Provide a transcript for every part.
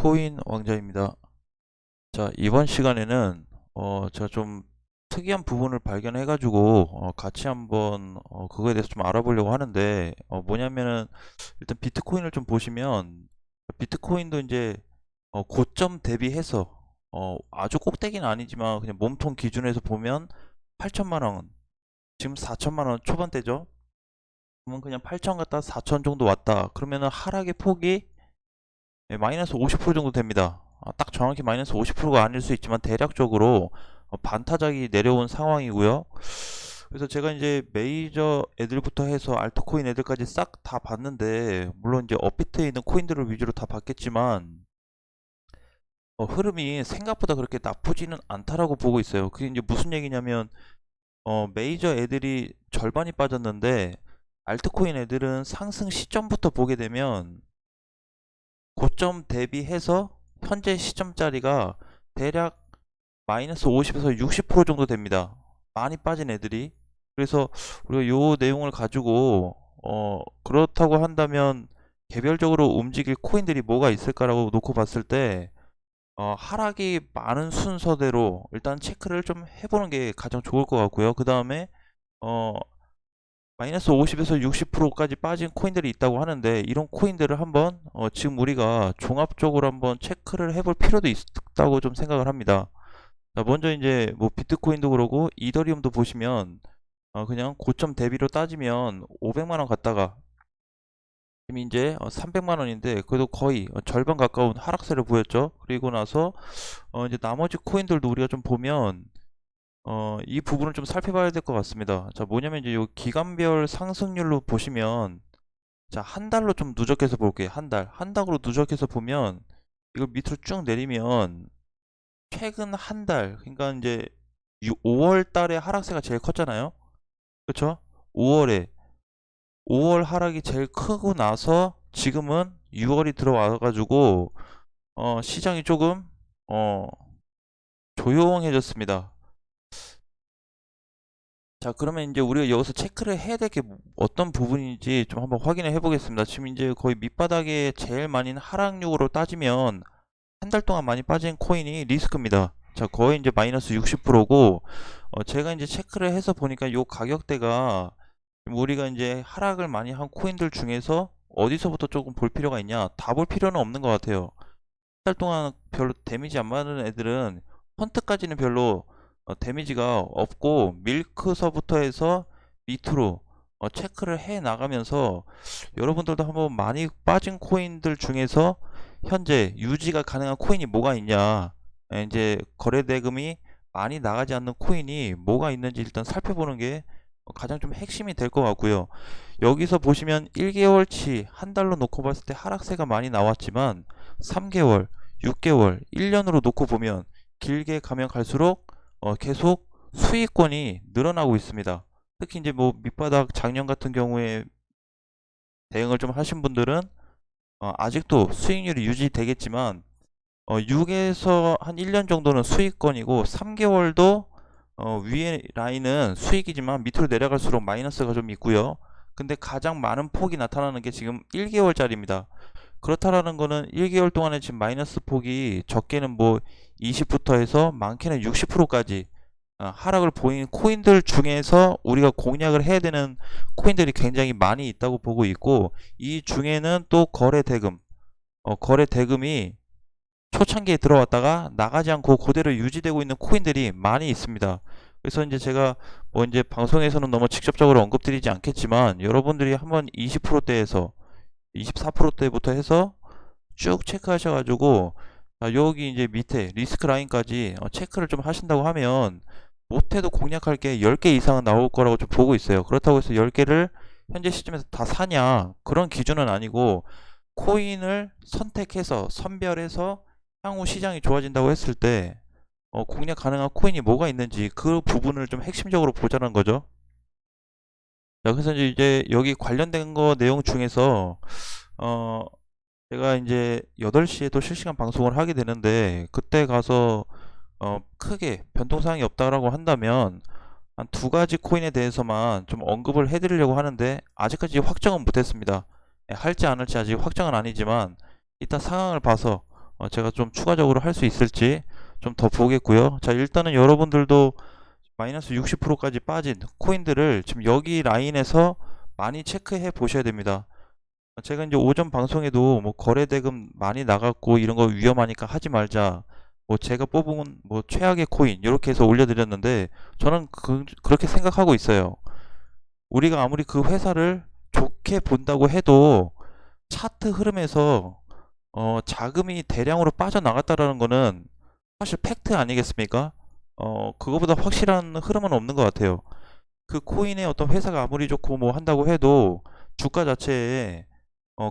비트코인 왕자입니다. 자, 이번 시간에는 제가 좀 특이한 부분을 발견해 가지고 같이 한번 그거에 대해서 좀 알아보려고 하는데, 뭐냐면은 일단 비트코인을 좀 보시면 비트코인도 이제 고점 대비해서 아주 꼭대기는 아니지만 그냥 몸통 기준에서 보면 8천만 원, 지금 4천만 원 초반대죠. 그러면 그냥 8천 갔다 4천 정도 왔다. 그러면은 하락의 폭이 마이너스 50% 정도 됩니다. 딱 정확히 마이너스 50%가 아닐 수 있지만 대략적으로 반타작이 내려온 상황이고요. 그래서 제가 이제 메이저 애들부터 해서 알트코인 애들까지 싹 다 봤는데, 물론 이제 업비트에 있는 코인들을 위주로 다 봤겠지만 흐름이 생각보다 그렇게 나쁘지는 않다라고 보고 있어요. 그게 이제 무슨 얘기냐면 메이저 애들이 절반이 빠졌는데 알트코인 애들은 상승 시점부터 보게 되면 고점 대비해서 현재 시점짜리가 대략 마이너스 50에서 60% 정도 됩니다. 많이 빠진 애들이. 그래서 우리가 요 내용을 가지고 그렇다고 한다면 개별적으로 움직일 코인들이 뭐가 있을까라고 놓고 봤을 때 하락이 많은 순서대로 일단 체크를 좀 해보는 게 가장 좋을 것 같고요. 그 다음에 어, 마이너스 50에서 60%까지 빠진 코인들이 있다고 하는데, 이런 코인들을 한번 지금 우리가 종합적으로 한번 체크를 해볼 필요도 있다고 좀 생각을 합니다. 자, 먼저 이제 뭐 비트코인도 그러고 이더리움도 보시면 그냥 고점 대비로 따지면 500만 원 갔다가 지금 이제 300만 원인데 그래도 거의 절반 가까운 하락세를 보였죠. 그리고 나서 이제 나머지 코인들도 우리가 좀 보면 이 부분을 좀 살펴봐야 될 것 같습니다. 자, 뭐냐면 이제 요 기간별 상승률로 보시면, 자, 한 달로 좀 누적해서 볼게요. 한 달로 누적해서 보면 이걸 밑으로 쭉 내리면 최근 한 달, 그러니까 이제 5월 달에 하락세가 제일 컸잖아요. 그렇죠? 5월에 5월 하락이 제일 크고 나서 지금은 6월이 들어와 가지고 시장이 조금 어, 조용해졌습니다. 자, 그러면 이제 우리가 여기서 체크를 해야 될 게 어떤 부분인지 좀 한번 확인을 해 보겠습니다. 지금 이제 거의 밑바닥에 제일 많이 하락률로 따지면 한 달 동안 많이 빠진 코인이 리스크입니다. 자, 거의 이제 마이너스 60%고, 제가 이제 체크를 해서 보니까 요 가격대가 우리가 이제 하락을 많이 한 코인들 중에서 어디서부터 조금 볼 필요가 있냐? 다 볼 필요는 없는 것 같아요. 한 달 동안 별로 데미지 안 받는 애들은 펀트까지는 별로 데미지가 없고, 밀크서부터 해서 밑으로 체크를 해 나가면서 여러분들도 한번 많이 빠진 코인들 중에서 현재 유지가 가능한 코인이 뭐가 있냐, 이제 거래 대금이 많이 나가지 않는 코인이 뭐가 있는지 일단 살펴보는 게 가장 좀 핵심이 될 것 같고요. 여기서 보시면 1개월치 한 달로 놓고 봤을 때 하락세가 많이 나왔지만 3개월, 6개월, 1년으로 놓고 보면 길게 가면 갈수록 계속 수익권이 늘어나고 있습니다. 특히 이제 뭐 밑바닥 작년 같은 경우에 대응을 좀 하신 분들은 아직도 수익률이 유지되겠지만 6에서 한 1년 정도는 수익권이고 3개월도 위에 라인은 수익이지만 밑으로 내려갈수록 마이너스가 좀 있고요. 근데 가장 많은 폭이 나타나는 게 지금 1개월짜리입니다. 그렇다라는 거는 1개월 동안에 지금 마이너스 폭이 적게는 뭐 20부터 해서 많게는 60%까지 하락을 보인 코인들 중에서 우리가 공략을 해야 되는 코인들이 굉장히 많이 있다고 보고 있고, 이 중에는 또 거래 대금, 거래 대금이 초창기에 들어왔다가 나가지 않고 그대로 유지되고 있는 코인들이 많이 있습니다. 그래서 이제 제가 뭐 이제 방송에서는 너무 직접적으로 언급드리지 않겠지만, 여러분들이 한번 20%대에서 24%대부터 해서 쭉 체크하셔가지고 여기 이제 밑에 리스크 라인까지 체크를 좀 하신다고 하면 못해도 공략할 게 10개 이상은 나올 거라고 좀 보고 있어요. 그렇다고 해서 10개를 현재 시점에서 다 사냐, 그런 기준은 아니고, 코인을 선택해서 선별해서 향후 시장이 좋아진다고 했을 때 공략 가능한 코인이 뭐가 있는지 그 부분을 좀 핵심적으로 보자는 거죠. 자, 그래서 이제 여기 관련된 거 내용 중에서 어 제가 이제 8시에 또 실시간 방송을 하게 되는데, 그때 가서 크게 변동사항이 없다라고 한다면 한 두 가지 코인에 대해서만 좀 언급을 해드리려고 하는데, 아직까지 확정은 못했습니다. 할지 안 할지 아직 확정은 아니지만 일단 상황을 봐서 제가 좀 추가적으로 할 수 있을지 좀 더 보겠고요. 자, 일단은 여러분들도 마이너스 60%까지 빠진 코인들을 지금 여기 라인에서 많이 체크해 보셔야 됩니다. 제가 이제 오전 방송에도 뭐 거래대금 많이 나갔고 이런 거 위험하니까 하지 말자, 뭐 제가 뽑은 뭐 최악의 코인 이렇게 해서 올려드렸는데, 저는 그렇게 생각하고 있어요. 우리가 아무리 그 회사를 좋게 본다고 해도 차트 흐름에서 자금이 대량으로 빠져나갔다라는 거는 사실 팩트 아니겠습니까? 그거보다 확실한 흐름은 없는 것 같아요. 그 코인의 어떤 회사가 아무리 좋고 뭐 한다고 해도 주가 자체에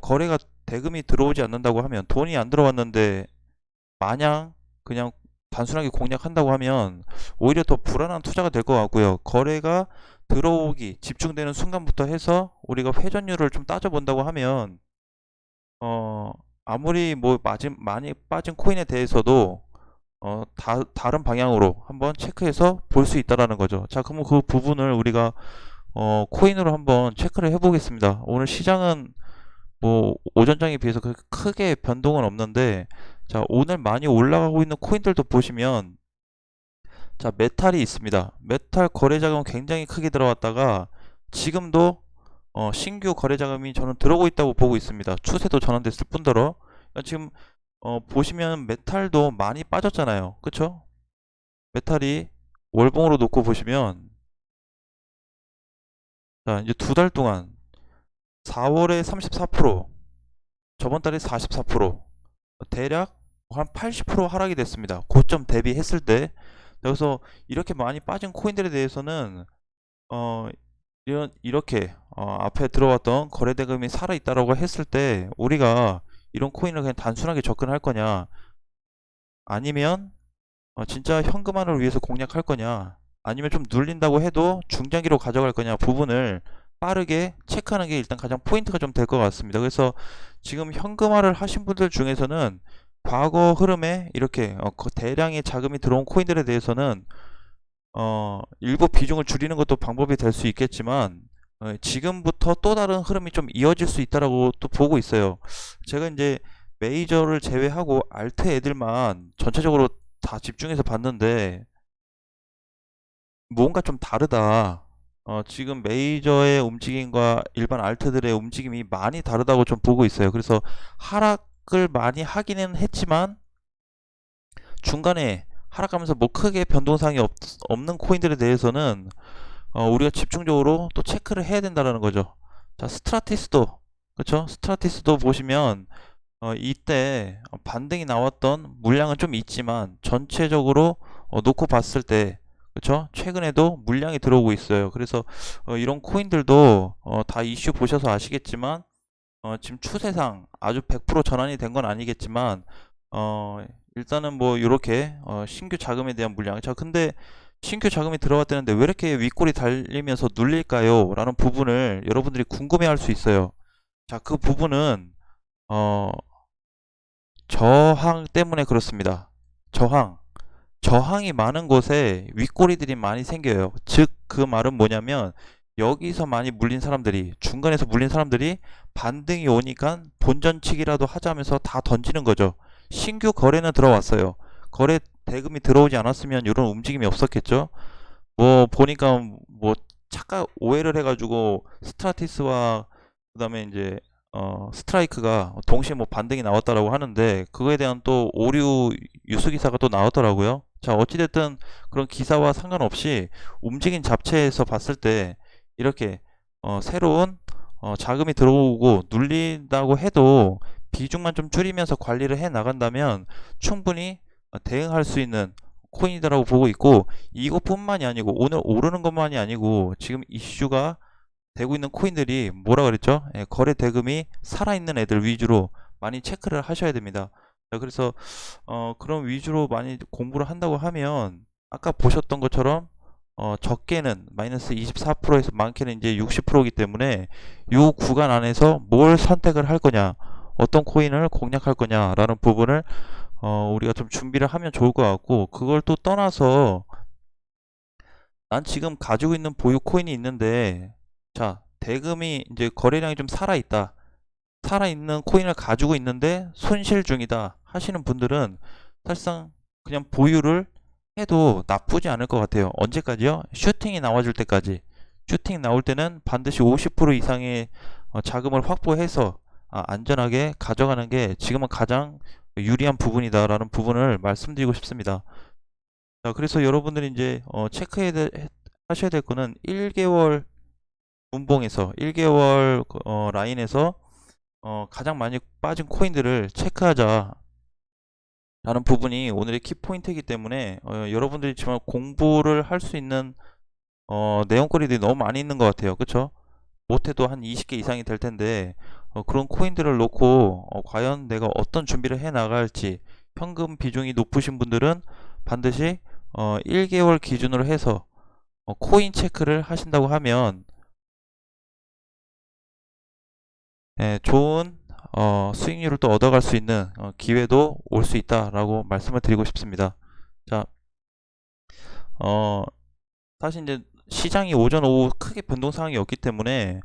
거래가 대금이 들어오지 않는다고 하면, 돈이 안 들어왔는데 마냥 그냥 단순하게 공략한다고 하면 오히려 더 불안한 투자가 될 것 같고요. 거래가 들어오기 집중되는 순간부터 해서 우리가 회전율을 좀 따져본다고 하면 어 아무리 뭐 많이 빠진 코인에 대해서도 다른 방향으로 한번 체크해서 볼 수 있다라는 거죠. 자, 그러면 그 부분을 우리가 코인으로 한번 체크를 해 보겠습니다. 오늘 시장은 뭐 오전장에 비해서 그렇게 크게 변동은 없는데, 자, 오늘 많이 올라가고 있는 코인들도 보시면, 자, 메탈이 있습니다. 메탈 거래 자금 굉장히 크게 들어왔다가 지금도 신규 거래 자금이 저는 들어오고 있다고 보고 있습니다. 추세도 전환됐을 뿐더러, 그러니까 지금 보시면 메탈도 많이 빠졌잖아요. 그쵸? 메탈이 월봉으로 놓고 보시면, 자, 이제 두 달 동안 4월에 34%, 저번 달에 44%, 대략 한 80% 하락이 됐습니다. 고점 대비했을 때. 그래서 이렇게 많이 빠진 코인들에 대해서는 어 이렇게 앞에 들어왔던 거래대금이 살아있다라고 했을 때, 우리가 이런 코인을 그냥 단순하게 접근할 거냐, 아니면 진짜 현금화를 위해서 공략할 거냐, 아니면 좀 눌린다고 해도 중장기로 가져갈 거냐 부분을 빠르게 체크하는 게 일단 가장 포인트가 좀 될 것 같습니다. 그래서 지금 현금화를 하신 분들 중에서는 과거 흐름에 이렇게 대량의 자금이 들어온 코인들에 대해서는 일부 비중을 줄이는 것도 방법이 될 수 있겠지만, 지금부터 또 다른 흐름이 좀 이어질 수 있다라고 또 보고 있어요. 제가 이제 메이저를 제외하고 알트 애들만 전체적으로 다 집중해서 봤는데 뭔가 좀 다르다. 지금 메이저의 움직임과 일반 알트들의 움직임이 많이 다르다고 좀 보고 있어요. 그래서 하락을 많이 하기는 했지만 중간에 하락하면서 뭐 크게 변동사항이 없는 코인들에 대해서는 우리가 집중적으로 또 체크를 해야 된다는 거죠. 자, 스트라티스도, 그쵸? 스트라티스도 보시면 이때 반등이 나왔던 물량은 좀 있지만 전체적으로 놓고 봤을 때, 그쵸? 최근에도 물량이 들어오고 있어요. 그래서 이런 코인들도 다 이슈 보셔서 아시겠지만 지금 추세상 아주 100% 전환이 된 건 아니겠지만 일단은 뭐 이렇게 신규 자금에 대한 물량, 자, 근데 신규 자금이 들어왔다는데 왜 이렇게 윗골이 달리면서 눌릴까요? 라는 부분을 여러분들이 궁금해 할 수 있어요. 자, 그 부분은 어 저항 때문에 그렇습니다. 저항이 많은 곳에 윗꼬리들이 많이 생겨요. 즉, 그 말은 뭐냐면 여기서 많이 물린 사람들이, 중간에서 물린 사람들이 반등이 오니까 본전치기라도 하자면서 다 던지는 거죠. 신규 거래는 들어왔어요. 거래 대금이 들어오지 않았으면 이런 움직임이 없었겠죠. 뭐 보니까 뭐 착각 오해를 해가지고 스트라티스와 그다음에 이제 스트라이크가 동시에 뭐 반등이 나왔다라고 하는데, 그거에 대한 또 오류 유수 기사가 또 나왔더라고요. 자, 어찌됐든 그런 기사와 상관없이 움직임 자체에서 봤을 때 이렇게 새로운 자금이 들어오고 눌린다고 해도 비중만 좀 줄이면서 관리를 해 나간다면 충분히 대응할 수 있는 코인이라고 보고 있고, 이것뿐만이 아니고 오늘 오르는 것만이 아니고 지금 이슈가 되고 있는 코인들이 뭐라 그랬죠? 거래 대금이 살아있는 애들 위주로 많이 체크를 하셔야 됩니다. 그래서 그런 위주로 많이 공부를 한다고 하면 아까 보셨던 것처럼 적게는 마이너스 24%에서 많게는 이제 60%이기 때문에 이 구간 안에서 뭘 선택을 할 거냐, 어떤 코인을 공략할 거냐라는 부분을 우리가 좀 준비를 하면 좋을 것 같고, 그걸 또 떠나서 난 지금 가지고 있는 보유 코인이 있는데, 자, 대금이 이제 거래량이 좀 살아있다. 살아있는 코인을 가지고 있는데 손실 중이다. 하시는 분들은 사실상 그냥 보유를 해도 나쁘지 않을 것 같아요. 언제까지요? 슈팅이 나와줄 때까지. 슈팅 나올 때는 반드시 50% 이상의 자금을 확보해서 안전하게 가져가는 게 지금은 가장 유리한 부분이다라는 부분을 말씀드리고 싶습니다. 자, 그래서 여러분들이 이제 하셔야 될 거는 1개월 분봉에서 1개월 라인에서 가장 많이 빠진 코인들을 체크하자 라는 부분이 오늘의 키포인트이기 때문에 여러분들이 정말 공부를 할 수 있는 내용거리들이 너무 많이 있는 것 같아요. 그쵸? 못해도 한 20개 이상이 될 텐데 그런 코인들을 놓고 과연 내가 어떤 준비를 해 나갈지, 현금 비중이 높으신 분들은 반드시 1개월 기준으로 해서 코인 체크를 하신다고 하면 좋은 수익률을 또 얻어갈 수 있는 기회도 올 수 있다라고 말씀을 드리고 싶습니다. 자, 사실 이제 시장이 오전 오후 크게 변동 사항이 없기 때문에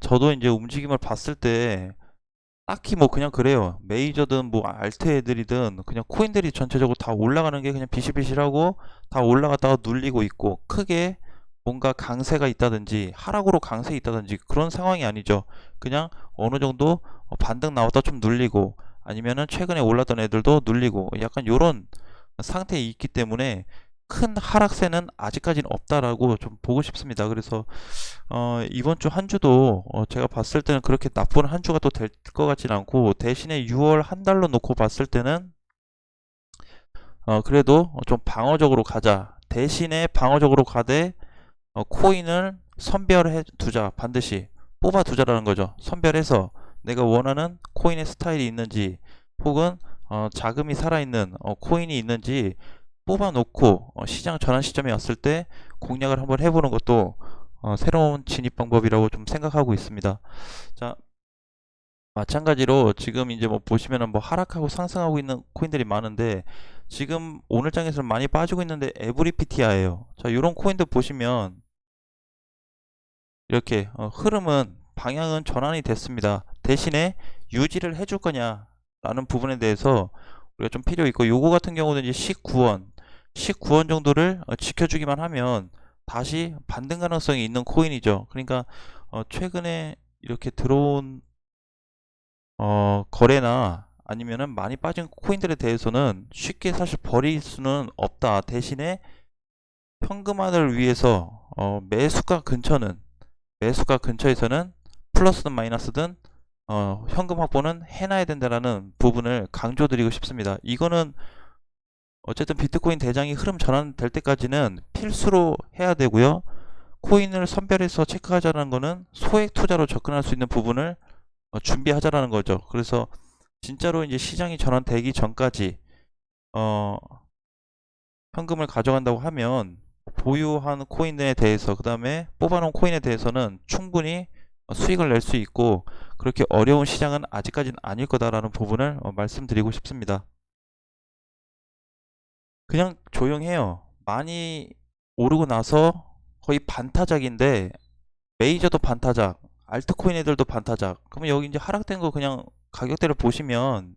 저도 이제 움직임을 봤을 때 딱히 뭐 그냥 그래요. 메이저든 뭐 알트 애들이든 그냥 코인들이 전체적으로 다 올라가는 게 그냥 비실비실하고 다 올라갔다가 눌리고 있고, 크게 뭔가 강세가 있다든지 하락으로 강세 있다든지 그런 상황이 아니죠. 그냥 어느 정도 반등 나왔다 좀 눌리고, 아니면은 최근에 올랐던 애들도 눌리고, 약간 요런 상태에 있기 때문에 큰 하락세는 아직까지는 없다라고 좀 보고 싶습니다. 그래서 이번 주 한 주도 제가 봤을 때는 그렇게 나쁜 한 주가 또 될 것 같진 않고, 대신에 6월 한 달로 놓고 봤을 때는 그래도 좀 방어적으로 가자. 대신에 방어적으로 가되 코인을 선별해 두자. 반드시 뽑아 두자라는 거죠. 선별해서 내가 원하는 코인의 스타일이 있는지, 혹은 자금이 살아있는 코인이 있는지 뽑아 놓고 시장 전환 시점에 왔을 때 공략을 한번 해보는 것도 새로운 진입 방법이라고 좀 생각하고 있습니다. 자, 마찬가지로 지금 이제 뭐 보시면은 뭐 하락하고 상승하고 있는 코인들이 많은데, 지금 오늘 장에서는 많이 빠지고 있는데 에브리피티아예요. 자, 이런 코인들 보시면 이렇게 흐름은, 방향은 전환이 됐습니다. 대신에 유지를 해줄 거냐 라는 부분에 대해서 우리가 좀 필요 있고, 요거 같은 경우는 이제 19원 정도를 지켜주기만 하면 다시 반등 가능성이 있는 코인이죠. 그러니까 최근에 이렇게 들어온 거래나 아니면은 많이 빠진 코인들에 대해서는 쉽게 사실 버릴 수는 없다. 대신에 현금화를 위해서 매수가 근처에서는 플러스든 마이너스든 현금 확보는 해놔야 된다라는 부분을 강조드리고 싶습니다. 이거는 어쨌든 비트코인 대장이 흐름 전환될 때까지는 필수로 해야 되고요. 코인을 선별해서 체크하자는 거는 소액 투자로 접근할 수 있는 부분을 준비하자라는 거죠. 그래서 진짜로 이제 시장이 전환되기 전까지 현금을 가져간다고 하면 보유한 코인에 대해서, 그 다음에 뽑아놓은 코인에 대해서는 충분히 수익을 낼 수 있고, 그렇게 어려운 시장은 아직까지는 아닐 거다라는 부분을 말씀드리고 싶습니다. 그냥 조용해요. 많이 오르고 나서 거의 반타작인데, 메이저도 반타작, 알트코인 애들도 반타작. 그러면 여기 이제 하락된 거 그냥 가격대를 보시면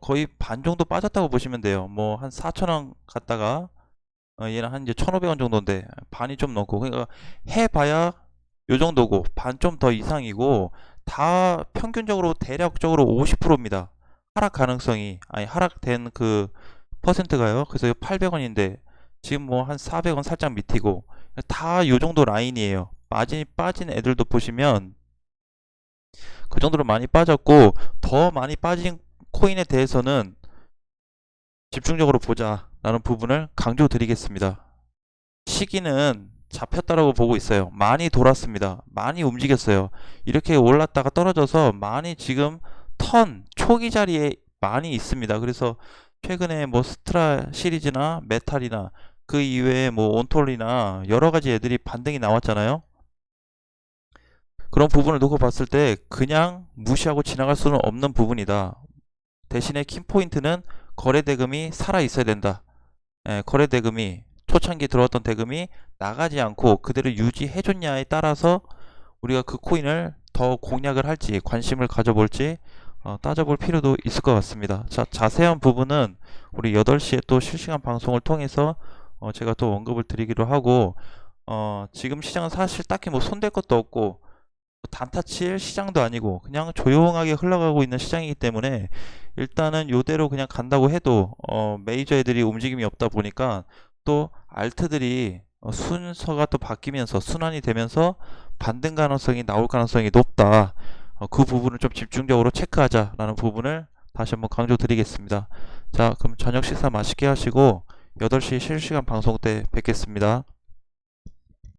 거의 반 정도 빠졌다고 보시면 돼요. 뭐 한 4,000원 갔다가 얘는 한 이제 1,500원 정도인데 반이 좀 넘고, 그러니까 해봐야 요 정도고 반 좀 더 이상이고, 다 평균적으로 대략적으로 50%입니다. 하락 가능성이, 아니 하락된 그 퍼센트가요. 그래서 800원인데 지금 뭐 한 400원 살짝 밑이고, 다 요 정도 라인이에요. 많이 빠진 애들도 보시면 그 정도로 많이 빠졌고, 더 많이 빠진 코인에 대해서는 집중적으로 보자 라는 부분을 강조드리겠습니다. 시기는 잡혔다라고 보고 있어요. 많이 돌았습니다. 많이 움직였어요. 이렇게 올랐다가 떨어져서 많이 지금 초기 자리에 많이 있습니다. 그래서 최근에 뭐 스트라 시리즈나 메탈이나 그 이외에 뭐 온톨이나 여러 가지 애들이 반등이 나왔잖아요. 그런 부분을 놓고 봤을 때 그냥 무시하고 지나갈 수는 없는 부분이다. 대신에 킴포인트는 거래 대금이 살아 있어야 된다. 거래 대금이, 초창기 들어왔던 대금이 나가지 않고 그대로 유지해줬냐에 따라서 우리가 그 코인을 더 공략을 할지 관심을 가져볼지 따져볼 필요도 있을 것 같습니다. 자, 자세한 부분은 우리 8시에 또 실시간 방송을 통해서 제가 또 언급을 드리기로 하고, 지금 시장은 사실 딱히 뭐 손댈 것도 없고 단타 칠 시장도 아니고 그냥 조용하게 흘러가고 있는 시장이기 때문에 일단은 요대로 그냥 간다고 해도 메이저 애들이 움직임이 없다 보니까 또 알트들이 순서가 또 바뀌면서 순환이 되면서 반등 가능성이 나올 가능성이 높다. 그 부분을 좀 집중적으로 체크하자라는 부분을 다시 한번 강조드리겠습니다. 자, 그럼 저녁 식사 맛있게 하시고 8시 실시간 방송 때 뵙겠습니다.